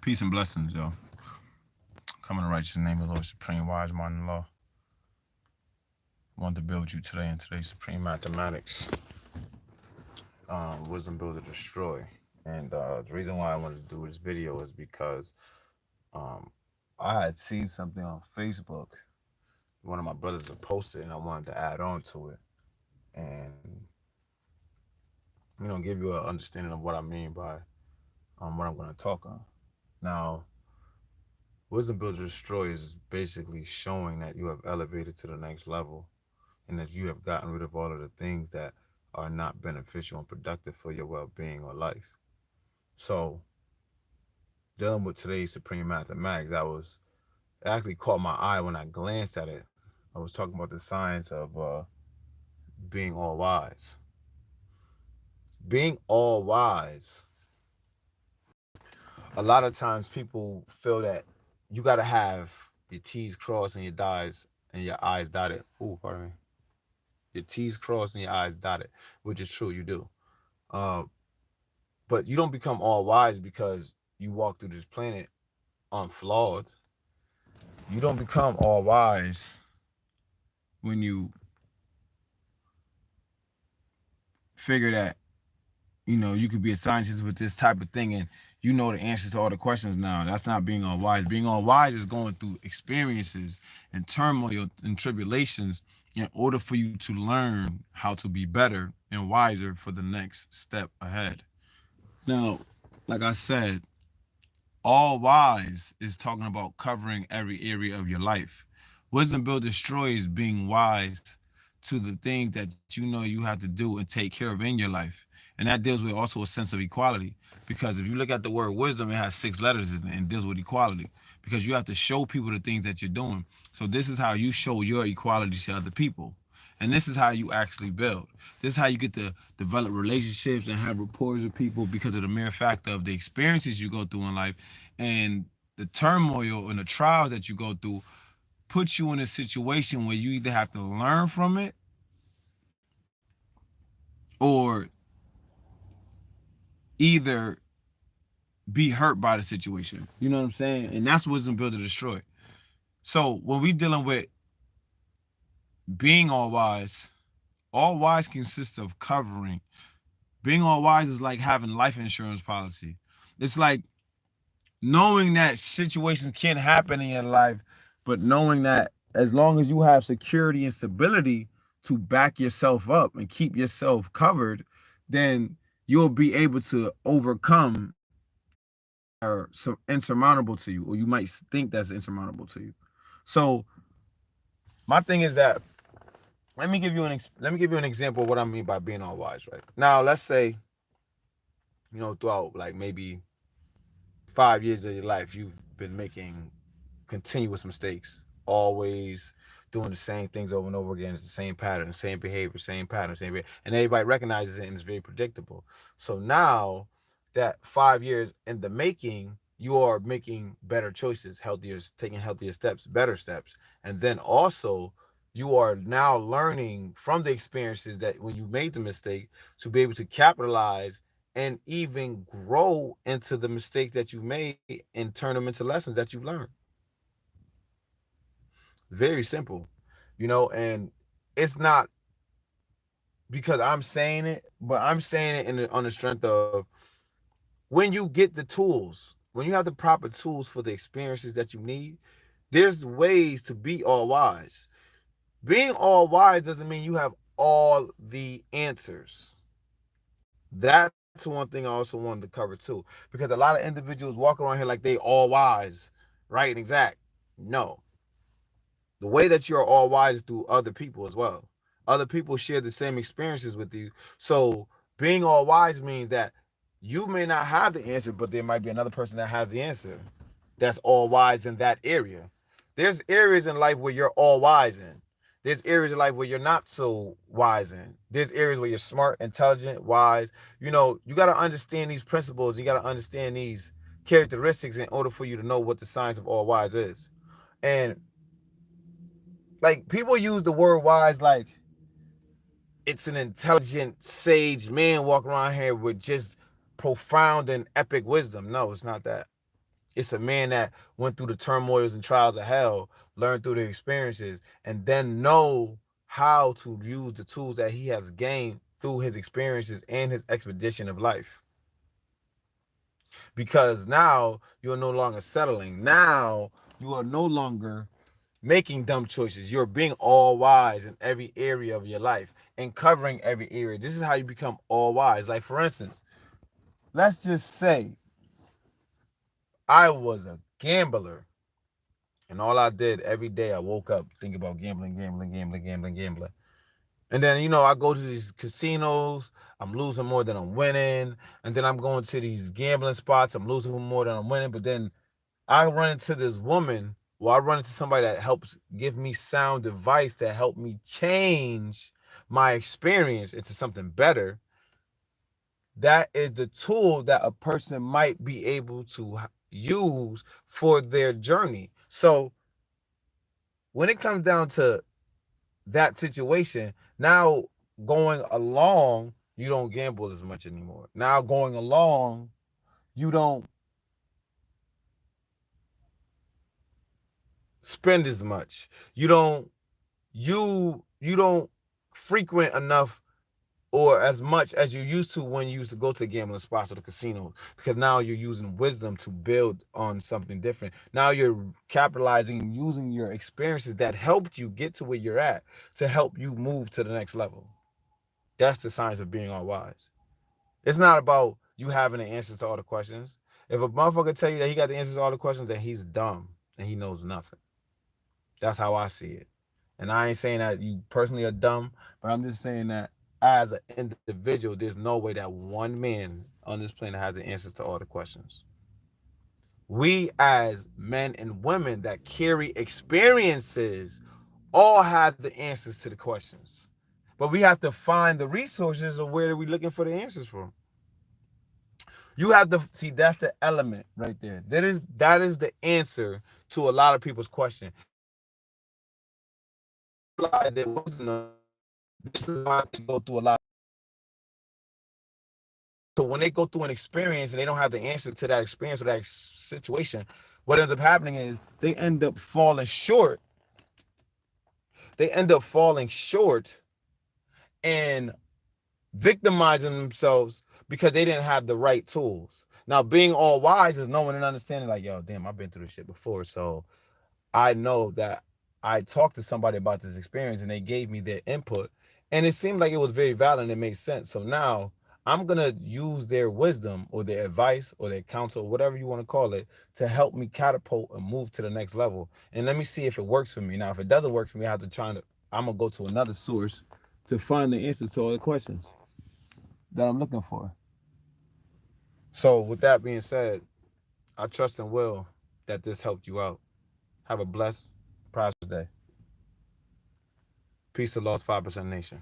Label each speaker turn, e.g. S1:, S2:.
S1: Peace and blessings, yo. Coming to righteous in the name of the Lord, supreme wise mind and law. Wanted to build you today in today's supreme mathematics. Wisdom build or destroy. And the reason why I wanted to do this video is because um, I had seen something on Facebook. One of my brothers had posted, and I wanted to add on to it, and give you an understanding of what I mean by what I'm going to talk on. Now, wisdom build or destroy is basically showing that you have elevated to the next level and that you have gotten rid of all of the things that are not beneficial and productive for your well-being or life. So, dealing with today's supreme mathematics, it actually caught my eye when I glanced at it. I was talking about the science of being all wise. Being all wise, a lot of times people feel that you got to have your T's crossed and your I's dotted. Ooh, pardon me. Your T's crossed and your I's dotted, which is true, you do. Uh, but you don't become all wise because you walk through this planet unflawed. You don't become all wise when you figure that you could be a scientist with this type of thing and you know the answers to all the questions now. That's not being all wise. Being all wise is going through experiences and turmoil and tribulations in order for you to learn how to be better and wiser for the next step ahead. Now, like I said, all wise is talking about covering every area of your life. Wisdom build destroys being wise to the things that you have to do and take care of in your life. And that deals with also a sense of equality. Because if you look at the word wisdom, it has 6 letters in it and deals with equality. Because you have to show people the things that you're doing. So this is how you show your equality to other people. And this is how you actually build. This is how you get to develop relationships and have rapport with people because of the mere fact of the experiences you go through in life and the turmoil and the trials that you go through puts you in a situation where you either have to learn from it or either be hurt by the situation. You know what I'm saying? And that's wisdom build or destroy. So when we dealing with being all wise consists of covering. Being all wise is like having life insurance policy. It's like knowing that situations can happen in your life, but knowing that as long as you have security and stability to back yourself up and keep yourself covered, then you'll be able to overcome or so insurmountable to you, or you might think that's insurmountable to you. So my thing is that let me give you an example of what I mean by being all wise. Right now, let's say throughout like maybe 5 years of your life, you've been making continuous mistakes, always doing the same things over and over again. It's the same pattern, the same behavior, same pattern, same behavior. And everybody recognizes it and it's very predictable. So now that 5 years in the making, you are making better choices, taking healthier steps, better steps. And then also you are now learning from the experiences that when you made the mistake to be able to capitalize and even grow into the mistakes that you made and turn them into lessons that you've learned. Very simple, and it's not because I'm saying it, but I'm saying it on the strength of when you get the tools, when you have the proper tools for the experiences that you need, there's ways to be all wise. Being all wise doesn't mean you have all the answers. That's one thing I also wanted to cover too, because a lot of individuals walk around here like they all wise, right and exact. No, the way that you're all wise is through other people as well. Other people share the same experiences with you. So being all wise means that you may not have the answer, but there might be another person that has the answer that's all wise in that area. There's areas in life where you're all wise in. There's areas in life where you're not so wise in. There's areas where you're smart, intelligent, wise. You got to understand these principles. You got to understand these characteristics in order for you to know what the science of all wise is. And like people use the word wise like it's an intelligent sage man walking around here with just profound and epic wisdom. No, it's not that. It's a man that went through the turmoils and trials of hell, learned through the experiences, and then know how to use the tools that he has gained through his experiences and his expedition of life. Because now you're no longer settling. Now you are no longer making dumb choices. You're being all wise in every area of your life and covering every area. This is how you become all wise. Like, for instance, let's just say I was a gambler. And all I did every day, I woke up thinking about gambling, gambling, gambling, gambling, gambling. And then, I go to these casinos, I'm losing more than I'm winning. And then I'm going to these gambling spots, I'm losing more than I'm winning. But then I run into this woman, or I run into somebody that helps give me sound advice to help me change my experience into something better. That is the tool that a person might be able to use for their journey. So when it comes down to that situation, now going along, you don't gamble as much anymore. Now going along, you don't spend as much. You don't frequent enough or as much as you used to when you used to go to gambling spots or the casino, because now you're using wisdom to build on something different. Now you're capitalizing and using your experiences that helped you get to where you're at to help you move to the next level. That's the science of being all wise. It's not about you having the answers to all the questions. If a motherfucker tell you that he got the answers to all the questions, then he's dumb and he knows nothing. That's how I see it. And I ain't saying that you personally are dumb, but I'm just saying that as an individual, there's no way that one man on this planet has the answers to all the questions. We, as men and women that carry experiences, all have the answers to the questions. But we have to find the resources of where are we looking for the answers from. You have to see, that's the element right there. That is the answer to a lot of people's question. Realize that wisdom, this is why they go through a lot. So when they go through an experience and they don't have the answer to that experience or that situation, what ends up happening is they end up falling short. They end up falling short and victimizing themselves because they didn't have the right tools. Now, being all wise is knowing and understanding, like, yo, damn, I've been through this shit before. So I know that I talked to somebody about this experience and they gave me their input. And it seemed like it was very valid and it made sense. So now I'm going to use their wisdom or their advice or their counsel, whatever you want to call it, to help me catapult and move to the next level. And let me see if it works for me. Now, if it doesn't work for me, I'm going to go to another source to find the answers to all the questions that I'm looking for. So with that being said, I trust and will that this helped you out. Have a blessed, prosperous day. Peace to Lost 5% Nation.